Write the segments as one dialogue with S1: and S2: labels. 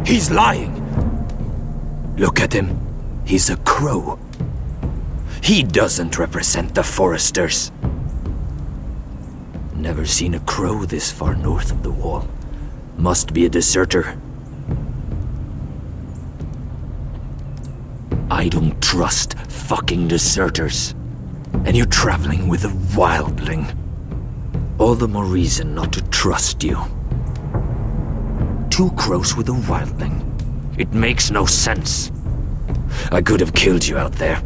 S1: He's lying! Look at him. He's a crow. He doesn't represent the foresters. Never seen a crow this far north of the wall. Must be a deserter. I don't trust fucking deserters. And you're traveling with a wildling. All the more reason not to trust you. 2 crows with a wildling. It makes no sense. I could have killed you out there.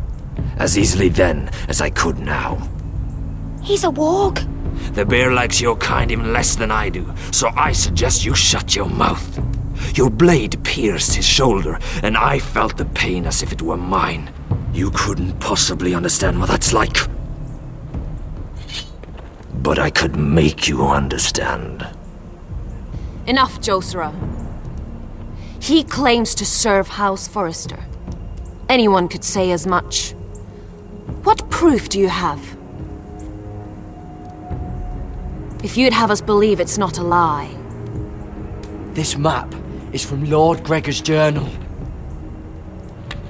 S1: As easily then as I could now.
S2: He's a warg.
S1: The bear likes your kind even less than I do, so I suggest you shut your mouth. Your blade pierced his shoulder, and I felt the pain as if it were mine. You couldn't possibly understand what that's like. But I could make you understand.
S2: Enough, Josera. He claims to serve House Forrester. Anyone could say as much. What proof do you have? If you'd have us believe it's not a lie.
S3: This map is from Lord Gregor's journal.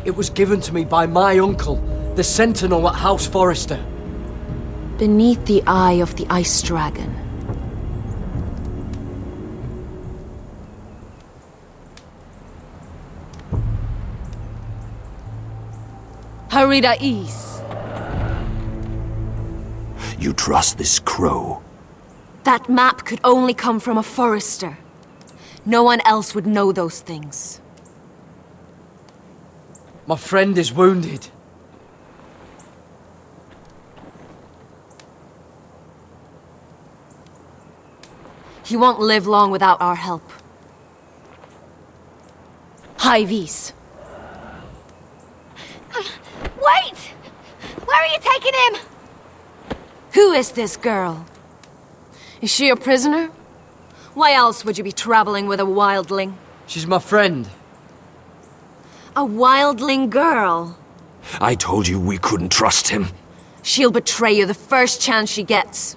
S3: It was given to me by my uncle, the Sentinel at House Forrester.
S2: Beneath the eye of the Ice Dragon. Harida East.
S1: You trust this crow?
S2: That map could only come from a Forrester. No one else would know those things.
S3: My friend is wounded.
S2: He won't live long without our help. High Vis.
S4: Wait! Where are you taking him?
S2: Who is this girl? Is she a prisoner? Why else would you be traveling with a wildling?
S3: She's my friend.
S2: A wildling girl?
S1: I told you we couldn't trust him.
S2: She'll betray you the first chance she gets.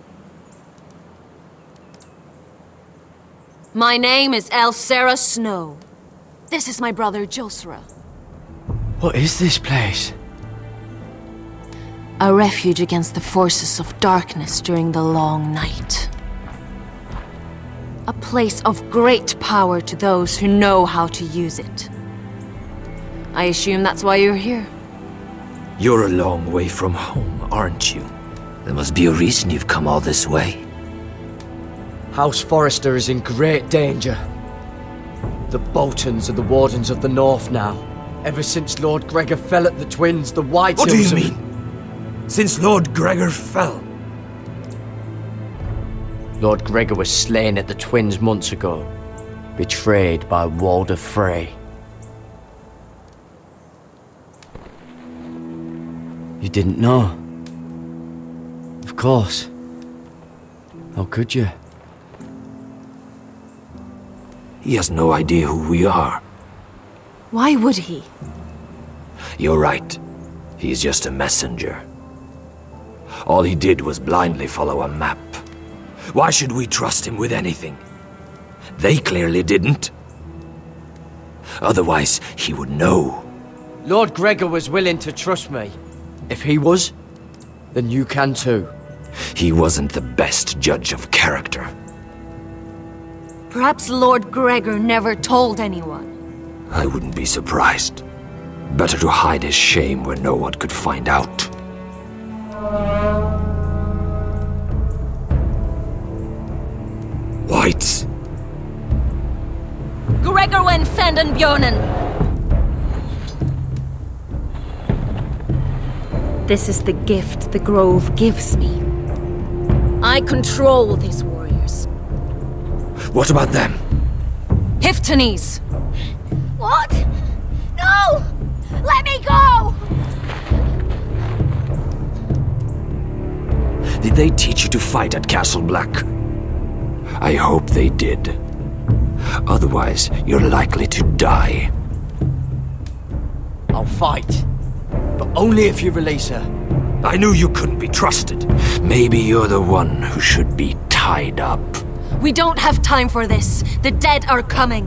S2: My name is Elsera Snow. This is my brother Josera.
S3: What is this place?
S2: A refuge against the forces of darkness during the long night. A place of great power to those who know how to use it. I assume that's why you're here.
S1: You're a long way from home, aren't you? There must be a reason you've come all this way.
S3: House Forrester is in great danger. The Boltons are the Wardens of the North now. Ever since Lord Gregor fell at the Twins, the Whitehills...
S1: What do you mean? Since Lord Gregor fell?
S3: Lord Gregor was slain at the Twins months ago, betrayed by Walder Frey. You didn't know? Of course. How could you?
S1: He has no idea who we are.
S2: Why would he?
S1: You're right. He's just a messenger. All he did was blindly follow a map. Why should we trust him with anything? They clearly didn't. Otherwise, he would know.
S3: Lord Gregor was willing to trust me. If he was, then you can too.
S1: He wasn't the best judge of character.
S2: Perhaps Lord Gregor never told anyone.
S1: I wouldn't be surprised. Better to hide his shame where no one could find out. Whites!
S2: Gregor wen fenden Björnen! This is the gift the Grove gives me. I control these warriors.
S1: What about them?
S2: Hiftanes!
S4: What? No! Let me go!
S1: Did they teach you to fight at Castle Black? I hope they did. Otherwise, you're likely to die.
S3: I'll fight. But only if you release her.
S1: I knew you couldn't be trusted. Maybe you're the one who should be tied up.
S2: We don't have time for this. The dead are coming.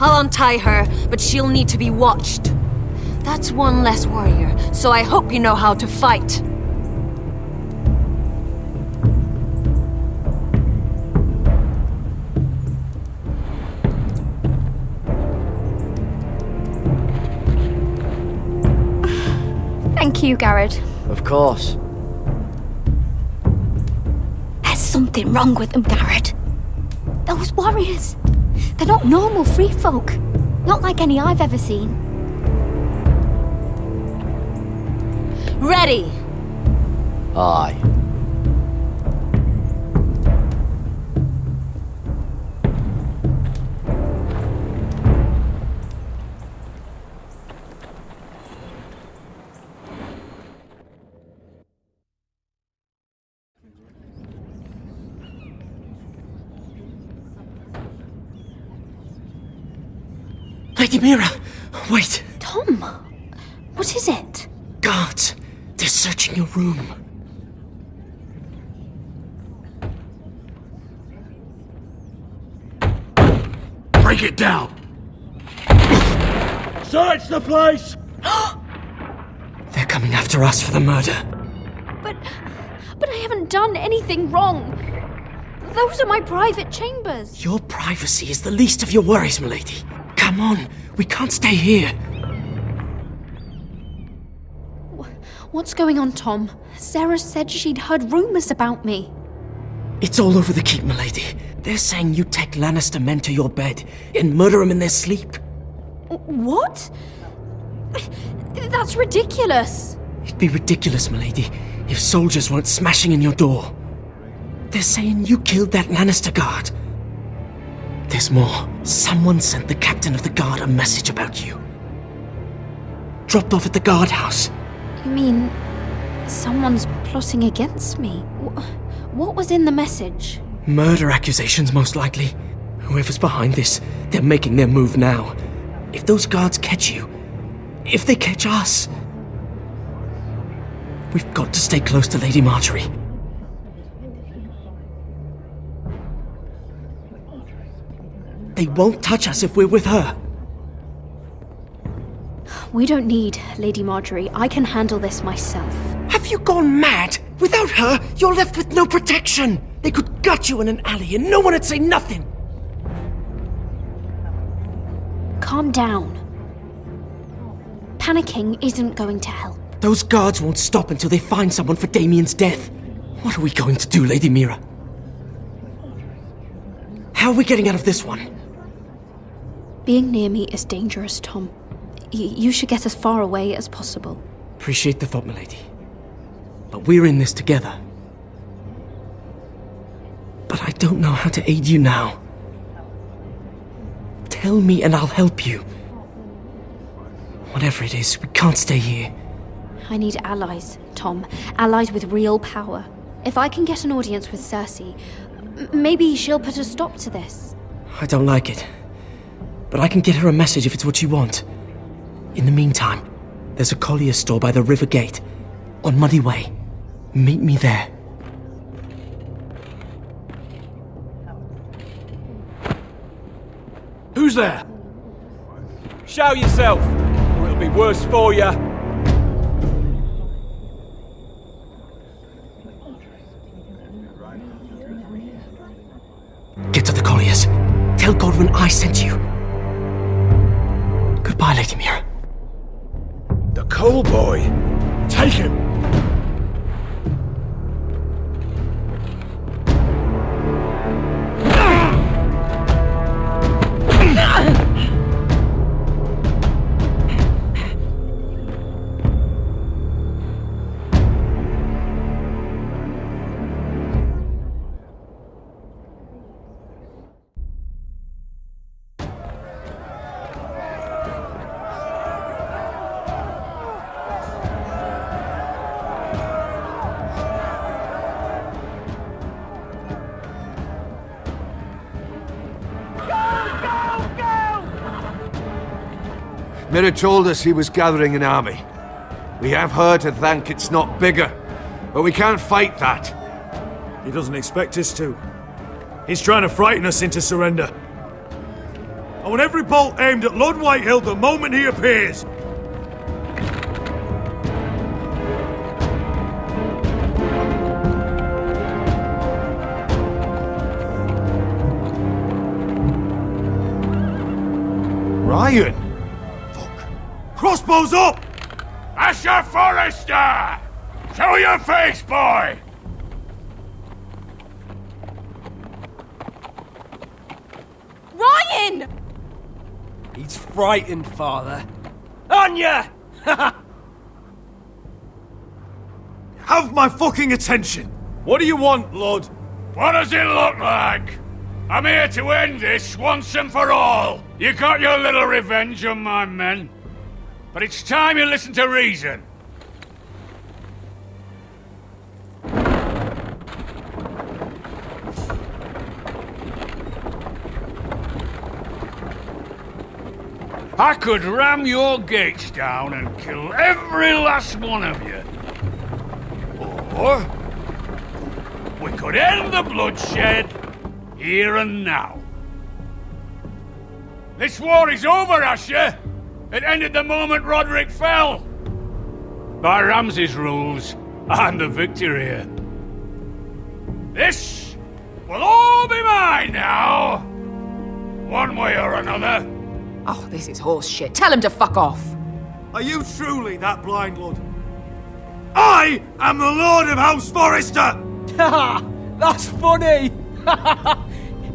S2: I'll untie her, but she'll need to be watched. That's one less warrior, so I hope you know how to fight.
S4: Thank you, Garrett.
S3: Of course.
S4: There's something wrong with them, Garrett. Those warriors. They're not normal free folk. Not like any I've ever seen.
S2: Ready!
S3: Aye.
S5: Lady Mira, wait!
S4: Tom, what is it?
S5: Guards, they're searching your room.
S1: Break it down! Search the place!
S5: They're coming after us for the murder.
S4: But I haven't done anything wrong. Those are my private chambers.
S5: Your privacy is the least of your worries, milady. Come on, we can't stay here.
S4: What's going on, Tom? Sarah said she'd heard rumors about me.
S5: It's all over the keep, milady. They're saying you take Lannister men to your bed and murder them in their sleep.
S4: What? That's ridiculous.
S5: It'd be ridiculous, milady, if soldiers weren't smashing in your door. They're saying you killed that Lannister guard. There's more. Someone sent the captain of the guard a message about you. Dropped off at the guardhouse.
S4: You mean someone's plotting against me? What was in the message?
S5: Murder accusations, most likely. Whoever's behind this, they're making their move now. If those guards catch you, if they catch us, we've got to stay close to Lady Marjorie. They won't touch us if we're with her.
S4: We don't need Lady Marjorie. I can handle this myself.
S5: Have you gone mad? Without her, you're left with no protection. They could gut you in an alley and no one would say nothing.
S4: Calm down. Panicking isn't going to help.
S5: Those guards won't stop until they find someone for Damien's death. What are we going to do, Lady Mira? How are we getting out of this one?
S4: Being near me is dangerous, Tom. You should get as far away as possible.
S5: Appreciate the thought, milady. But we're in this together. But I don't know how to aid you now. Tell me and I'll help you. Whatever it is, we can't stay here.
S4: I need allies, Tom. Allies with real power. If I can get an audience with Cersei, maybe she'll put a stop to this.
S5: I don't like it. But I can get her a message if it's what you want. In the meantime, there's a collier's store by the river gate, on Muddy Way. Meet me there.
S1: Who's there?
S6: Show yourself, or it'll be worse for you.
S5: Get to the colliers. Tell Godwin I sent you. Goodbye, Lady Mira.
S1: The Coal Boy. Take him.
S7: Mira told us he was gathering an army. We have her to thank it's not bigger. But we can't fight that.
S8: He doesn't expect us to. He's trying to frighten us into surrender. I want every bolt aimed at Lord Waitehill the moment he appears.
S7: Ryan!
S8: Fuck. Crossbows up!
S9: Asher Forrester! Show your face, boy!
S2: Ryan!
S6: He's frightened, Father. Anya!
S8: Have my fucking attention! What do you want, Lord?
S9: What does it look like? I'm here to end this once and for all. You got your little revenge on my men. But it's time you listen to reason. I could ram your gates down and kill every last one of you. Or we could end the bloodshed here and now. This war is over, Asher. It ended the moment Roderick fell. By Ramsay's rules, I'm the victor here. This will all be mine now. One way or another.
S10: Oh, this is horse shit. Tell him to fuck off.
S8: Are you truly that blind, Lord? I am the Lord of House Forrester!
S6: Ha! That's funny!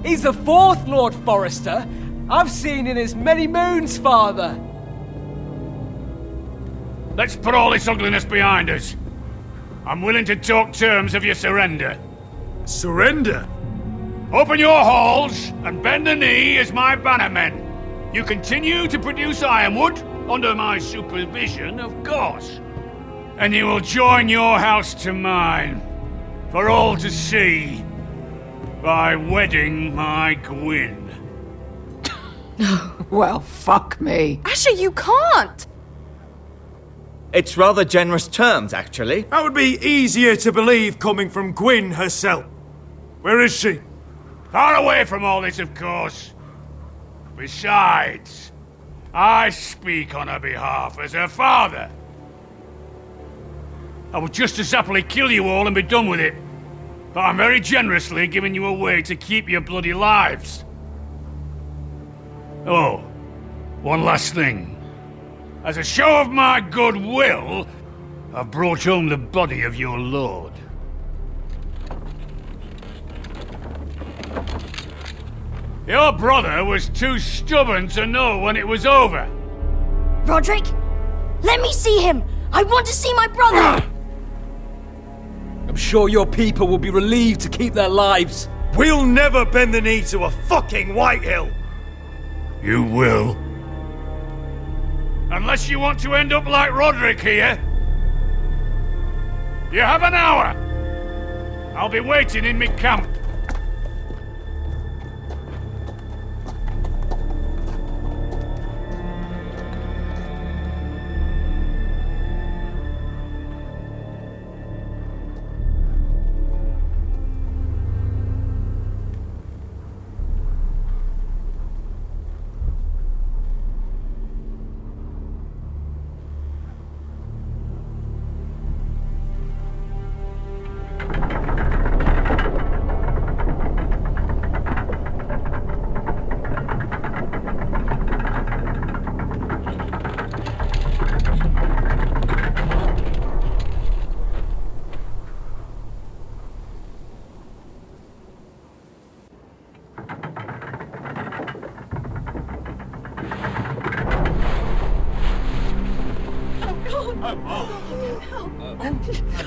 S6: He's the fourth Lord Forrester I've seen in as many moons, Father.
S9: Let's put all this ugliness behind us. I'm willing to talk terms of your surrender.
S8: Surrender?
S9: Open your halls and bend the knee as my bannermen. You continue to produce ironwood, under my supervision, of course. And you will join your house to mine, for all to see, by wedding my Gwyn.
S10: Well, fuck me.
S2: Asher, you can't!
S3: It's rather generous terms, actually.
S8: That would be easier to believe coming from Gwyn herself. Where is she?
S9: Far away from all this, of course. Besides, I speak on her behalf as her father. I would just as happily kill you all and be done with it. But I'm very generously giving you away to keep your bloody lives. Oh, one last thing. As a show of my goodwill, I've brought home the body of your lord. Your brother was too stubborn to know when it was over.
S11: Roderick, let me see him! I want to see my brother!
S6: I'm sure your people will be relieved to keep their lives.
S8: We'll never bend the knee to a fucking Waitehill!
S9: You will. Unless you want to end up like Roderick here. You have an hour. I'll be waiting in my camp.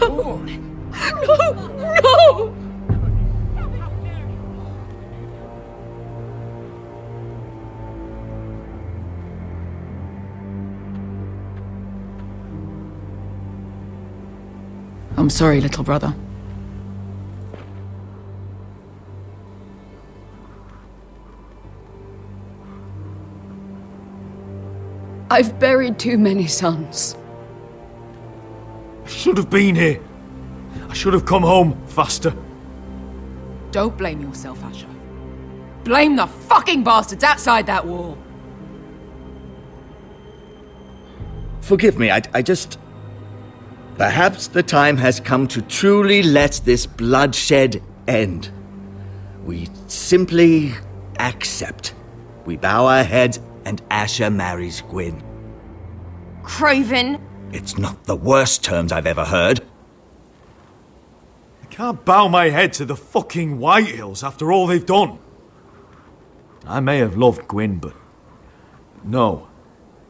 S2: No!
S10: I'm sorry, little brother. I've buried too many sons.
S8: Should have been here. I should have come home faster.
S10: Don't blame yourself, Asher. Blame the fucking bastards outside that wall!
S12: Forgive me, I just... Perhaps the time has come to truly let this bloodshed end. We simply accept. We bow our heads and Asher marries Gwyn.
S2: Craven!
S12: It's not the worst terms I've ever heard.
S8: I can't bow my head to the fucking Whitehills after all they've done. I may have loved Gwyn, but... No,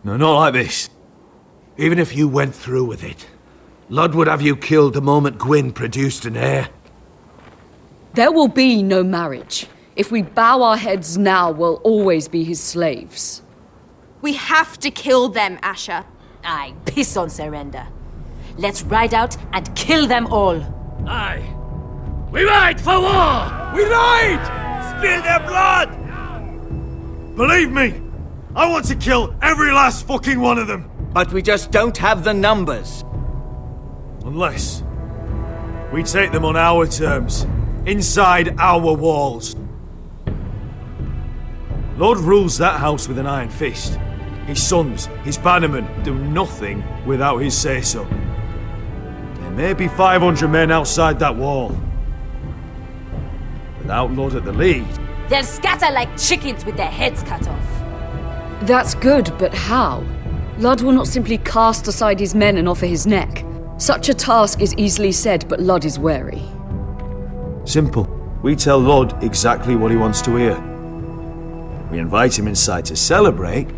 S8: not like this.
S7: Even if you went through with it, Lud would have you killed the moment Gwyn produced an heir.
S13: There will be no marriage. If we bow our heads now, we'll always be his slaves.
S2: We have to kill them, Asher.
S14: Aye, piss on surrender. Let's ride out and kill them all.
S9: Aye. We ride for war!
S8: We ride!
S9: Spill their blood!
S8: Believe me, I want to kill every last fucking one of them.
S12: But we just don't have the numbers.
S8: Unless we take them on our terms, inside our walls. Lord rules that house with an iron fist. His sons, his bannermen, do nothing without his say-so. There may be 500 men outside that wall. Without Lord at the lead...
S14: They'll scatter like chickens with their heads cut off.
S13: That's good, but how? Lud will not simply cast aside his men and offer his neck. Such a task is easily said, but Lud is wary.
S8: Simple. We tell Lord exactly what he wants to hear. We invite him inside to celebrate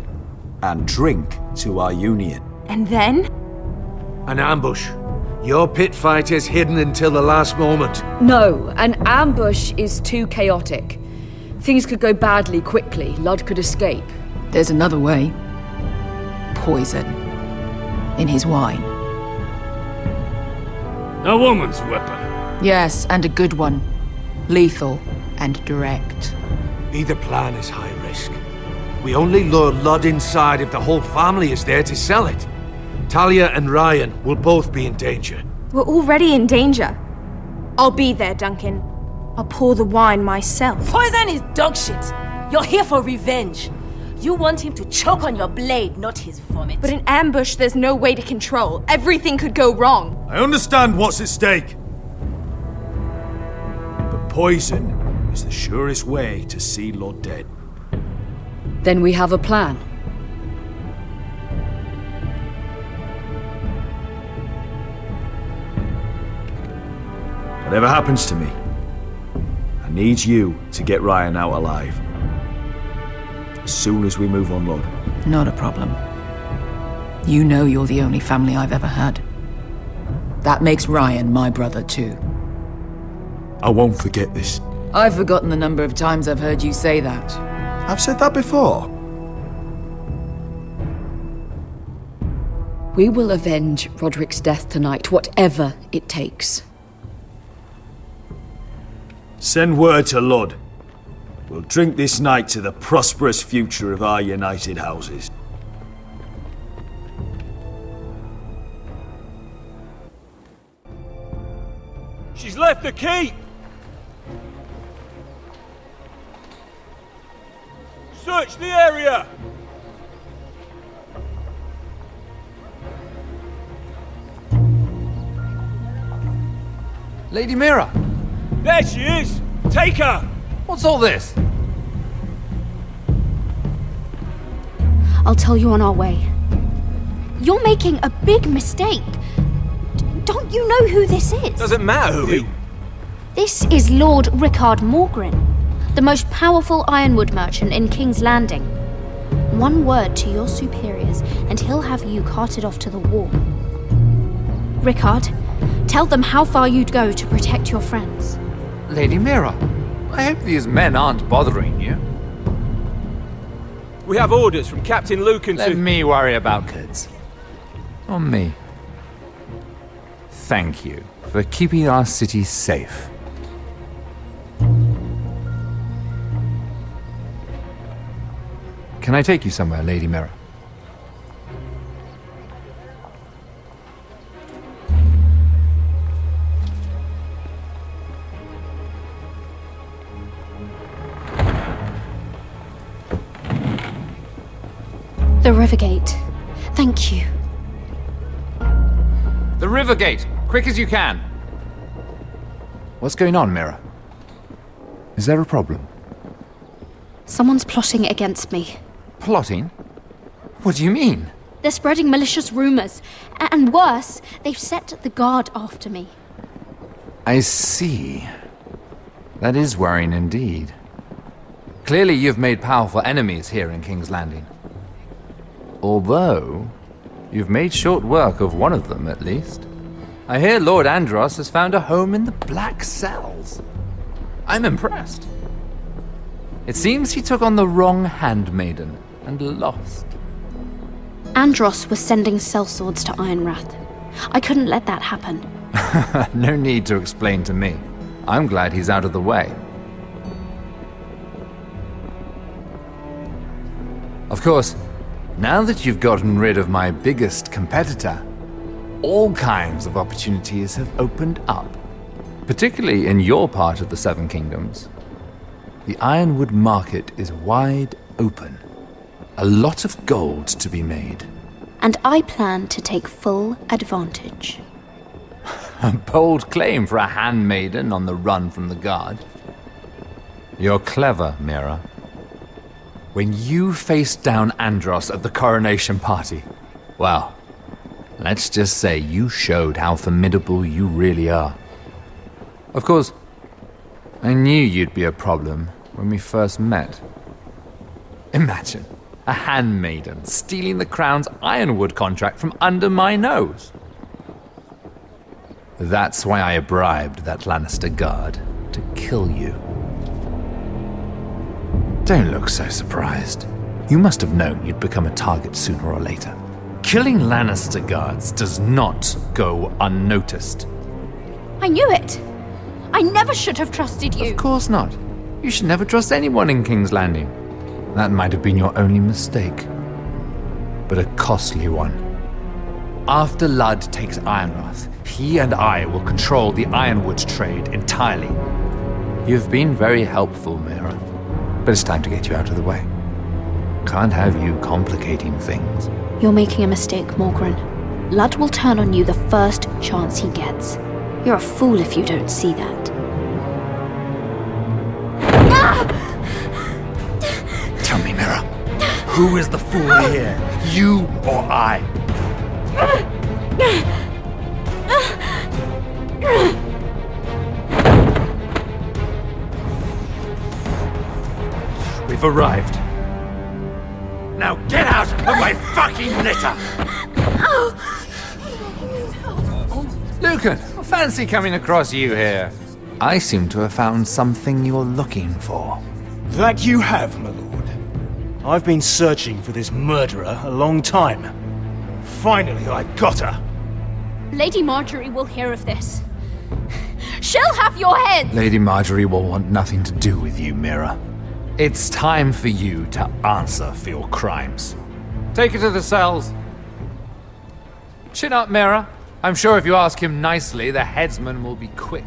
S8: and drink to our union.
S2: And then?
S7: An ambush. Your pit fight is hidden until the last moment.
S13: No, an ambush is too chaotic. Things could go badly quickly. Lud could escape.
S10: There's another way. Poison. In his wine.
S9: A woman's weapon.
S10: Yes, and a good one. Lethal and direct.
S7: Either plan is high risk. We only lure Lud inside if the whole family is there to sell it. Talia and Ryan will both be in danger.
S2: We're already in danger. I'll be there, Duncan. I'll pour the wine myself.
S14: Poison is dog shit. You're here for revenge. You want him to choke on your blade, not his vomit.
S2: But in ambush, there's no way to control. Everything could go wrong.
S8: I understand what's at stake. But poison is the surest way to see Lord dead.
S13: Then we have a plan.
S8: Whatever happens to me, I need you to get Ryan out alive. As soon as we move on, Lord.
S10: Not a problem. You know you're the only family I've ever had. That makes Ryan my brother too.
S8: I won't forget this.
S10: I've forgotten the number of times I've heard you say that.
S7: I've said that before.
S13: We will avenge Roderick's death tonight, whatever it takes.
S8: Send word to Lud. We'll drink this night to the prosperous future of our united houses.
S6: She's left the keep! Search the area!
S15: Lady Mira!
S6: There she is! Take her!
S15: What's all this?
S4: I'll tell you on our way. You're making a big mistake. Don't you know who this is?
S6: Doesn't matter who he...
S4: This is Lord Rickard Morgren, the most powerful ironwood merchant in King's Landing. One word to your superiors, and he'll have you carted off to the war. Rickard, tell them how far you'd go to protect your friends.
S15: Lady Mira, I hope these men aren't bothering you.
S6: We have orders from Captain Lucan
S15: Let
S6: to...
S15: me worry about kids. On me. Thank you for keeping our city safe. Can I take you somewhere, Lady Mira?
S4: The Rivergate. Thank you.
S15: The Rivergate! Quick as you can! What's going on, Mira? Is there a problem?
S4: Someone's plotting against me.
S15: Plotting? What do you mean?
S4: They're spreading malicious rumors. And worse, they've set the guard after me.
S15: I see. That is worrying indeed. Clearly you've made powerful enemies here in King's Landing. Although, you've made short work of one of them, at least. I hear Lord Andros has found a home in the Black Cells. I'm impressed. It seems he took on the wrong handmaiden and lost.
S4: Andros was sending sellswords to Ironwrath. I couldn't let that happen.
S15: No need to explain to me. I'm glad he's out of the way. Of course, now that you've gotten rid of my biggest competitor, all kinds of opportunities have opened up. Particularly in your part of the Seven Kingdoms. The Ironwood market is wide open. A lot of gold to be made.
S4: And I plan to take full advantage.
S15: A bold claim for a handmaiden on the run from the guard. You're clever, Mira. When you faced down Andros at the coronation party, well, let's just say you showed how formidable you really are. Of course, I knew you'd be a problem when we first met. Imagine a handmaiden stealing the crown's Ironwood contract from under my nose. That's why I bribed that Lannister guard to kill you. Don't look so surprised. You must have known you'd become a target sooner or later. Killing Lannister guards does not go unnoticed.
S4: I knew it! I never should have trusted you!
S15: Of course not. You should never trust anyone in King's Landing. That might have been your only mistake. But a costly one. After Ludd takes Ironwrath, he and I will control the Ironwood trade entirely. You've been very helpful, Mira. But it's time to get you out of the way. Can't have you complicating things.
S4: You're making a mistake, Morgren. Ludd will turn on you the first chance he gets. You're a fool if you don't see that.
S15: Tell me, Mira, who is the fool here? You or I? We've arrived. Now get out of my fucking litter! Lucan, fancy coming across you here. I seem to have found something you're looking for.
S8: That you have, my lord. I've been searching for this murderer a long time. Finally, I got her.
S4: Lady Marjorie will hear of this. She'll have your head!
S15: Lady Marjorie will want nothing to do with you, Mira. It's time for you to answer for your crimes. Take her to the cells. Chin up, Mira. I'm sure if you ask him nicely, the headsman will be quick